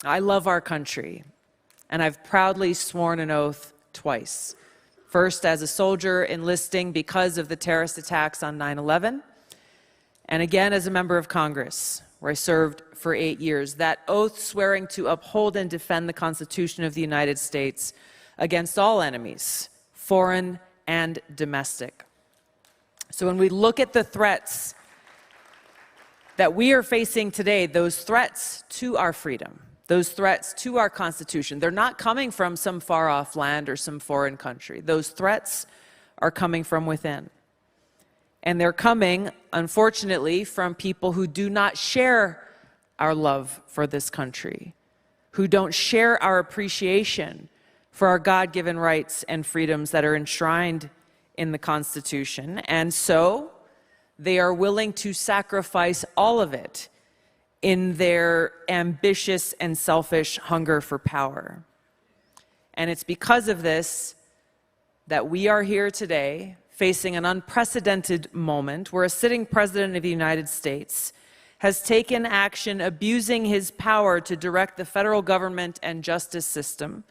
I love our country, and I've proudly sworn an oath twice. First, as a soldier enlisting because of the terrorist attacks on 9/11, and again as a member of Congress, where I served for 8 years. That oath swearing to uphold and defend the Constitution of the United States against all enemies, foreign and domestic. So when we look at the threats that we are facing today, those threats to our freedom, those threats to our Constitution, they're not coming from some far-off land or some foreign country. Those threats are coming from within. And they're coming, unfortunately, from people who do not share our love for this country, who don't share our appreciation for our God-given rights and freedoms that are enshrined in the Constitution. And so they are willing to sacrifice all of it in their ambitious and selfish hunger for power. And it's because of this that we are here today, facing an unprecedented moment where a sitting president of the United States has taken action abusing his power to direct the federal government and justice system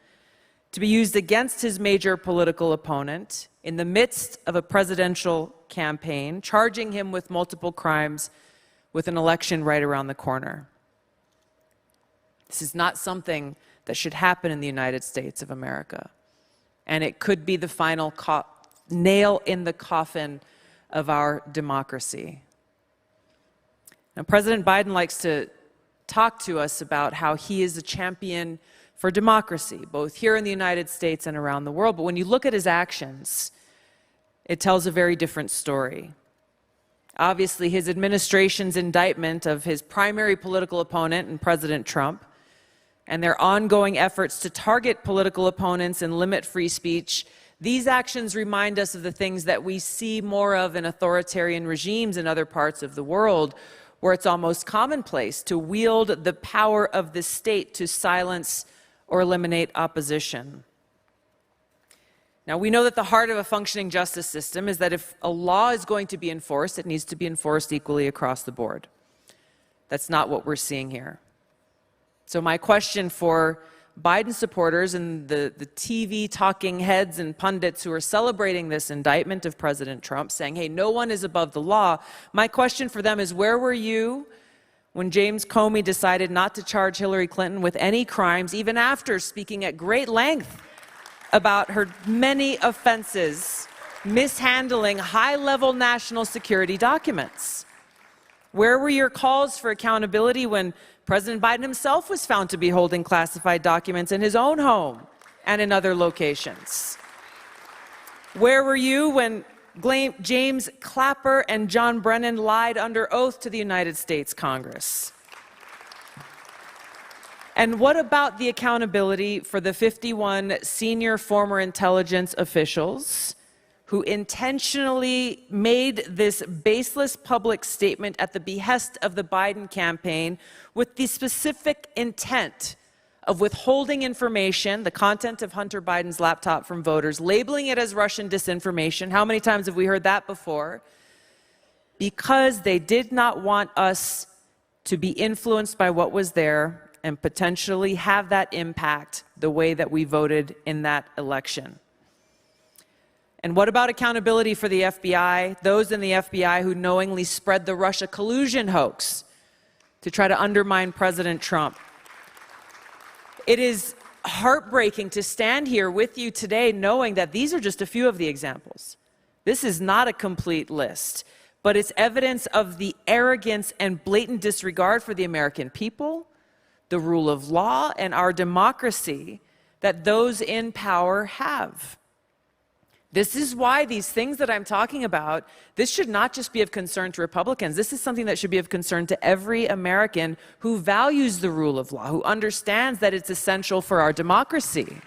to be used against his major political opponent in the midst of a presidential campaign, charging him with multiple crimes with an election right around the corner. This is not something that should happen in the United States of America. And it could be the final nail in the coffin of our democracy. Now, President Biden likes to talk to us about how he is a champion for democracy, both here in the United States and around the world. But when you look at his actions, it tells a very different story. Obviously, his administration's indictment of his primary political opponent and President Trump, and their ongoing efforts to target political opponents and limit free speech, these actions remind us of the things that we see more of in authoritarian regimes in other parts of the world, where it's almost commonplace to wield the power of the state to silence or eliminate opposition. Now, we know that the heart of a functioning justice system is that if a law is going to be enforced, it needs to be enforced equally across the board. That's not what we're seeing here. So my question for Biden supporters and the TV talking heads and pundits who are celebrating this indictment of President Trump, saying, hey, no one is above the law, my question for them is, where were you when James Comey decided not to charge Hillary Clinton with any crimes, even after speaking at great length about her many offenses, mishandling high-level national security documents? Where were your calls for accountability when President Biden himself was found to be holding classified documents in his own home and in other locations? Where were you when James Clapper and John Brennan lied under oath to the United States Congress? And what about the accountability for the 51 senior former intelligence officials who intentionally made this baseless public statement at the behest of the Biden campaign with the specific intent of withholding information, the content of Hunter Biden's laptop, from voters, labeling it as Russian disinformation? How many times have we heard that before? Because they did not want us to be influenced by what was there and potentially have that impact the way that we voted in that election. And what about accountability for the FBI, those in the FBI who knowingly spread the Russia collusion hoax to try to undermine President Trump? It is heartbreaking to stand here with you today knowing that these are just a few of the examples. This is not a complete list, but it's evidence of the arrogance and blatant disregard for the American people, the rule of law, and our democracy that those in power have. This is why these things that I'm talking about, this should not just be of concern to Republicans. This is something that should be of concern to every American who values the rule of law, who understands that it's essential for our democracy.